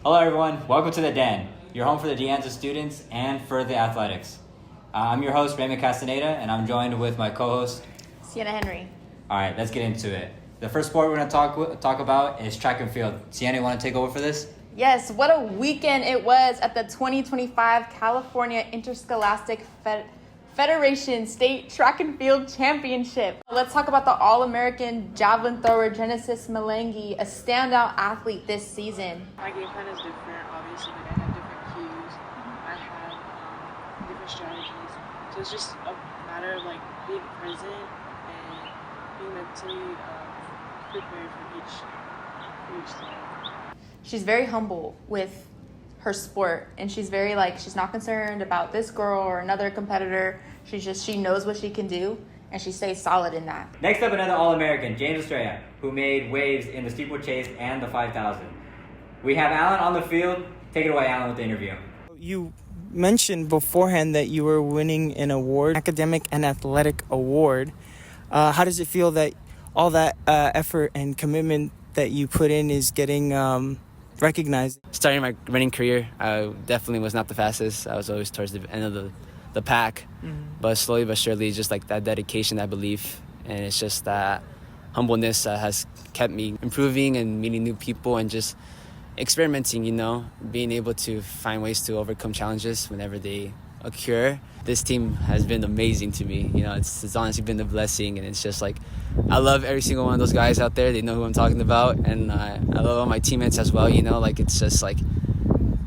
Hello everyone, welcome to the Den, your home for the Anza students and for the athletics. I'm your host, Reymond Castaneda, and I'm joined with my co-host, Seanna. All right, let's get into it. The first sport we're going to talk about is track and field. Seanna, you want to take over for this? Yes, what a weekend it was at the 2025 California Interscholastic Federation State Track and Field Championship. Let's talk about the All-American javelin thrower Genesis Mailangi, a standout athlete this season. My game plan is different, obviously. Like, I have different cues. I have different strategies. So it's just a matter of like being present and being mentally prepared for each thing. She's very humble with her sport, and she's very she's not concerned about this girl or another competitor. She knows what she can do, and she stays solid in that. Next up, another All-American, Estrella, who made waves in the steeplechase and the 5,000. We have Allan on the field. Take it away, Allan, with the interview. You mentioned beforehand that you were winning an award, academic and athletic award. How does it feel that all that effort and commitment that you put in is getting recognized? Starting my running career, I definitely was not the fastest. I was always towards the end of the pack. But slowly but surely, just like that dedication, that belief, and it's just that humbleness has kept me improving and meeting new people and just experimenting, being able to find ways to overcome challenges whenever they occur. This team has been amazing to me. It's honestly been a blessing, and it's just like I love every single one of those guys out there. They know who I'm talking about, and I love all my teammates as well. It's just like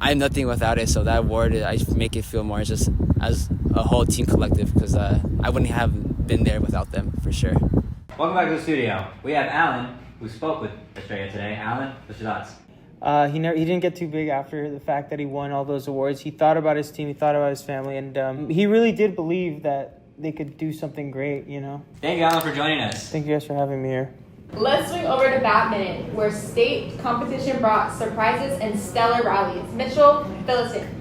I'm nothing without it. So that award, I make it feel more just as a whole team collective, because I wouldn't have been there without them for sure. Welcome back to the studio. We have Allan, who spoke with Estrella today. Allan, what's your thoughts? He didn't get too big after the fact that he won all those awards. He thought about his team, he thought about his family, and he really did believe that they could do something great, Thank you, Allan, for joining us. Thank you guys for having me here. Let's swing over to badminton, where state competition brought surprises and stellar rallies. Mitchell, fill us in.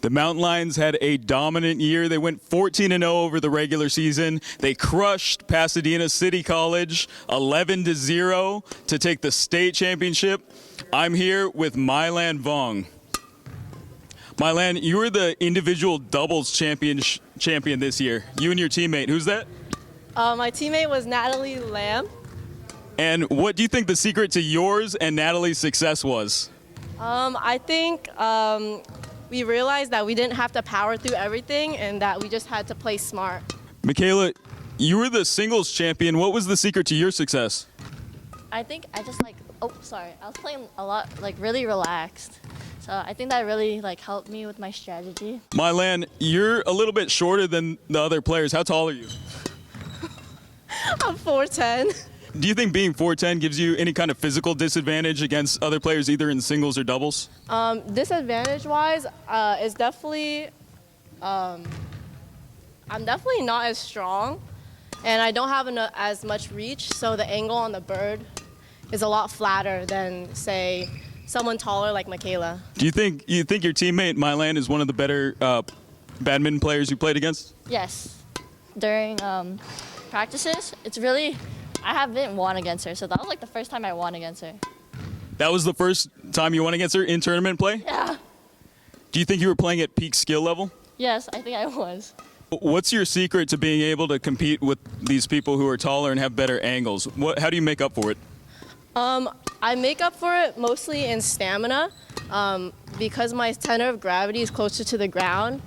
The Mountain Lions had a dominant year. They went 14-0 over the regular season. They crushed Pasadena City College 11-0 to take the state championship. I'm here with Mailan Vuong. Mailan, you were the individual doubles champion this year. You and your teammate. Who's that? My teammate was Natalie Lamb. And what do you think the secret to yours and Natalie's success was? I think we realized that we didn't have to power through everything and that we just had to play smart. Makayla, you were the singles champion. What was the secret to your success? I think I just I was playing a lot, really relaxed. So I think that really helped me with my strategy. Mailan, you're a little bit shorter than the other players. How tall are you? I'm 4'10". Do you think being 4'10" gives you any kind of physical disadvantage against other players, either in singles or doubles? Disadvantage-wise, is definitely, I'm definitely not as strong, and I don't have as much reach, so the angle on the bird is a lot flatter than, say, someone taller like Makayla. Do you think your teammate Mailan is one of the better badminton players you played against? Yes. During practices, I haven't won against her, so that was the first time I won against her. That was the first time you won against her in tournament play? Yeah. Do you think you were playing at peak skill level? Yes, I think I was. What's your secret to being able to compete with these people who are taller and have better angles? How do you make up for it? I make up for it mostly in stamina. Because my center of gravity is closer to the ground,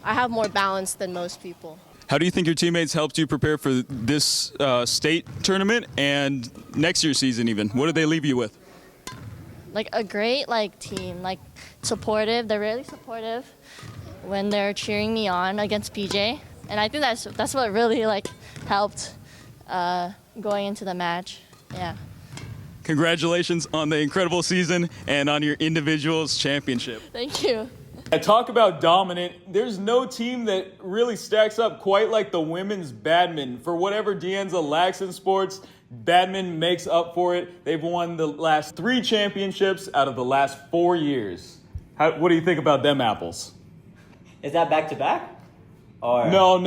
I have more balance than most people. How do you think your teammates helped you prepare for this state tournament and next year's season even? What did they leave you with? A great team, supportive. They're really supportive when they're cheering me on against PJ. And I think that's what really helped going into the match. Yeah. Congratulations on the incredible season and on your individuals championship. Thank you. I talk about dominant. There's no team that really stacks up quite like the women's badminton. For whatever Anza lacks in sports, badminton makes up for it. They've won the last 3 championships out of the last 4 years. What do you think about them apples? Is that back-to-back? Or No,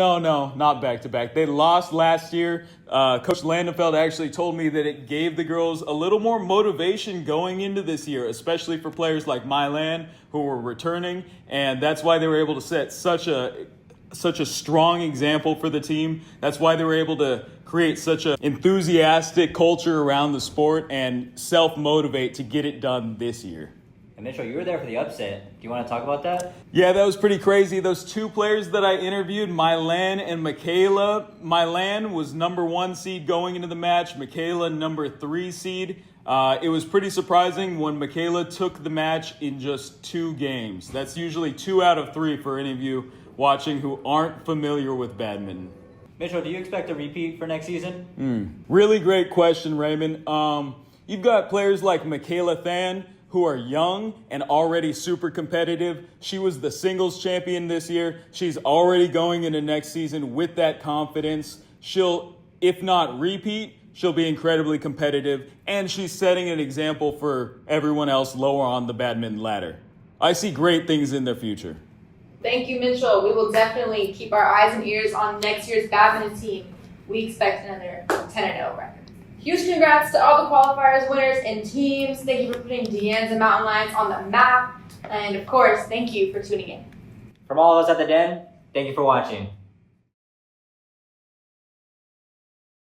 not back-to-back. They lost last year. Coach Landenfeld actually told me that it gave the girls a little more motivation going into this year, especially for players like Mailan who were returning, and that's why they were able to set such a strong example for the team. That's why they were able to create such an enthusiastic culture around the sport and self-motivate to get it done this year. And Mitchell, you were there for the upset. Do you want to talk about that? Yeah, that was pretty crazy. Those two players that I interviewed, Mailan and Makayla. Mailan was number 1 seed going into the match. Makayla, number 3 seed. It was pretty surprising when Makayla took the match in just 2 games. That's usually 2 out of 3 for any of you watching who aren't familiar with badminton. Mitchell, do you expect a repeat for next season? Really great question, Reymond. You've got players like Makayla Than, who are young and already super competitive. She was the singles champion this year. She's already going into next season with that confidence. She'll, if not repeat, she'll be incredibly competitive, and she's setting an example for everyone else lower on the badminton ladder. I see great things in their future. Thank you, Mitchell. We will definitely keep our eyes and ears on next year's badminton team. We expect another 10-0 record. Huge congrats to all the qualifiers, winners, and teams. Thank you for putting De Anza Mountain Lions on the map. And of course, thank you for tuning in. From all of us at the Den, thank you for watching.